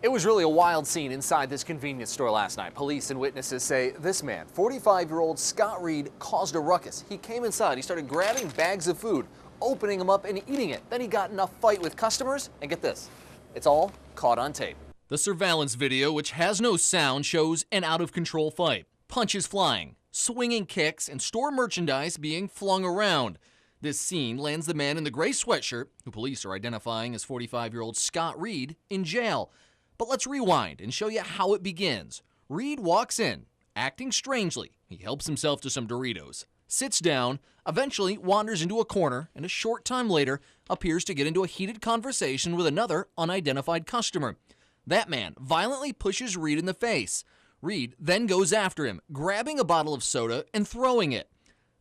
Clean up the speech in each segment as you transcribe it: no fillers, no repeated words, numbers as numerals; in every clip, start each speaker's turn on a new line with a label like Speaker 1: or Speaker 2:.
Speaker 1: It was really a wild scene inside this convenience store last night. Police and witnesses say this man, 45-year-old Scott Reed, caused a ruckus. He came inside, he started grabbing bags of food, opening them up and eating it. Then he got in a fight with customers, and get this, it's all caught on tape.
Speaker 2: The surveillance video, which has no sound, shows an out-of-control fight. Punches flying, swinging kicks, and store merchandise being flung around. This scene lands the man in the gray sweatshirt, who police are identifying as 45-year-old Scott Reed, in jail. But let's rewind and show you how it begins. Reed walks in, acting strangely. He helps himself to some Doritos, sits down, eventually wanders into a corner, and a short time later appears to get into a heated conversation with another unidentified customer. That man violently pushes Reed in the face. Reed then goes after him, grabbing a bottle of soda and throwing it.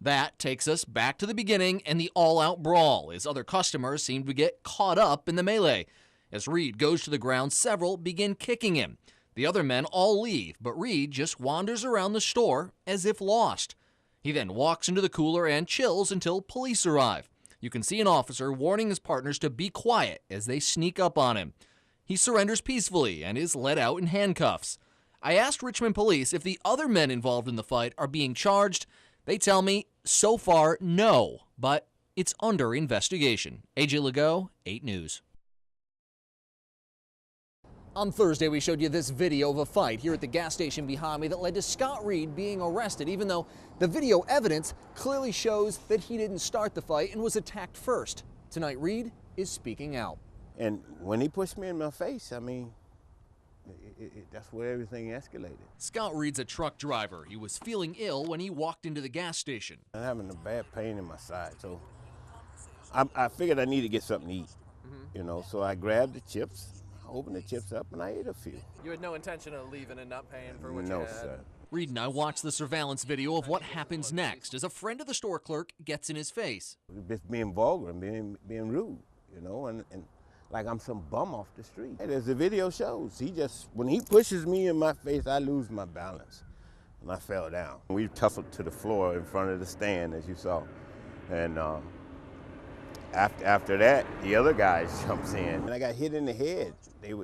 Speaker 2: That takes us back to the beginning and the all-out brawl, as other customers seem to get caught up in the melee. As Reed goes to the ground, several begin kicking him. The other men all leave, but Reed just wanders around the store as if lost. He then walks into the cooler and chills until police arrive. You can see an officer warning his partners to be quiet as they sneak up on him. He surrenders peacefully and is let out in handcuffs. I asked Richmond police if the other men involved in the fight are being charged. They tell me, so far, no, but it's under investigation. AJ Legault, 8 News.
Speaker 1: On Thursday, we showed you this video of a fight here at the gas station behind me that led to Scott Reed being arrested, even though the video evidence clearly shows that he didn't start the fight and was attacked first. Tonight, Reed is speaking out.
Speaker 3: And when he pushed me in my face, I mean, that's where everything escalated.
Speaker 2: Scott Reed's a truck driver. He was feeling ill when he walked into the gas station.
Speaker 3: I'm having a bad pain in my side, so I figured I need to get something to eat, you know, so I grabbed the chips. Opened the chips up and I ate a few.
Speaker 4: You had no intention of leaving and not paying for what you
Speaker 3: No,
Speaker 4: had?
Speaker 3: sir.
Speaker 2: Reed and I watched the surveillance video of what happens next as a friend of the store clerk gets in his face.
Speaker 3: Just being vulgar and being rude, you know, and like I'm some bum off the street. And as the video shows, when he pushes me in my face, I lose my balance and I fell down. We tussled to the floor in front of the stand, as you saw, and after that, the other guy jumps in, and I got hit in the head.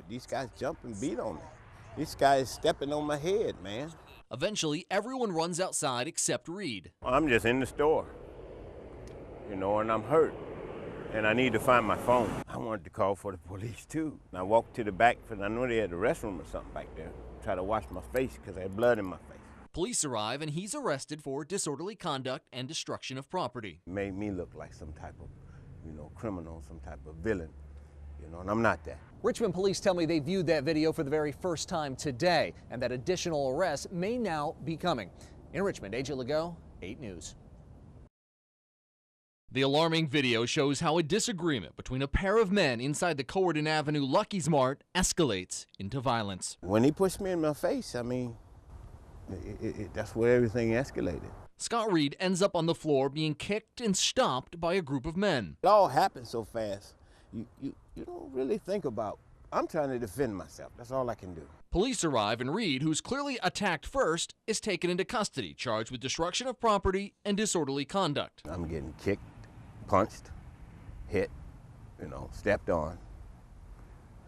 Speaker 3: These guys jumped and beat on me. This guy is stepping on my head, man.
Speaker 2: Eventually, everyone runs outside except Reed.
Speaker 3: I'm just in the store, you know, and I'm hurt, and I need to find my phone. I wanted to call for the police, too. And I walked to the back, because I know they had the restroom or something back there. Try to wash my face, because I had blood in my face.
Speaker 2: Police arrive, and he's arrested for disorderly conduct and destruction of property.
Speaker 3: It made me look like some type of, you know, criminal, some type of villain, you know, and I'm not that.
Speaker 1: Richmond police tell me they viewed that video for the very first time today and that additional arrests may now be coming. In Richmond, AJ Legault, 8 News.
Speaker 2: The alarming video shows how a disagreement between a pair of men inside the Corydon Avenue Lucky's Mart escalates into violence.
Speaker 3: When he pushed me in my face, I mean, that's where everything escalated.
Speaker 2: Scott Reed ends up on the floor being kicked and stomped by a group of men.
Speaker 3: It all happened so fast. You don't really think about, I'm trying to defend myself. That's all I can do.
Speaker 2: Police arrive, and Reed, who's clearly attacked first, is taken into custody, charged with destruction of property and disorderly conduct.
Speaker 3: I'm getting kicked, punched, hit, you know, stepped on,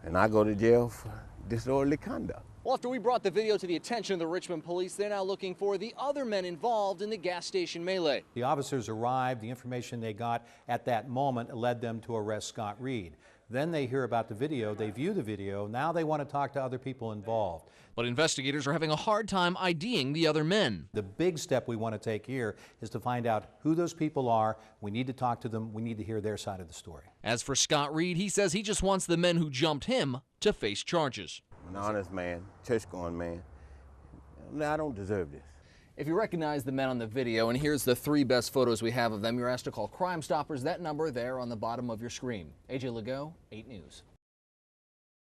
Speaker 3: and I go to jail for disorderly conduct.
Speaker 1: Well, after we brought the video to the attention of the Richmond police, they're now looking for the other men involved in the gas station melee.
Speaker 5: The officers arrived. The information they got at that moment led them to arrest Scott Reed. Then they hear about the video, they view the video, now they want to talk to other people involved.
Speaker 2: But investigators are having a hard time IDing the other men.
Speaker 5: The big step we want to take here is to find out who those people are. We need to talk to them. We need to hear their side of the story.
Speaker 2: As for Scott Reed, he says he just wants the men who jumped him to face charges.
Speaker 3: I'm an honest man, church-going man. I don't deserve this.
Speaker 1: If you recognize the men on the video, and here's the 3 best photos we have of them, you're asked to call Crime Stoppers. That number there on the bottom of your screen. AJ Legault, 8 News.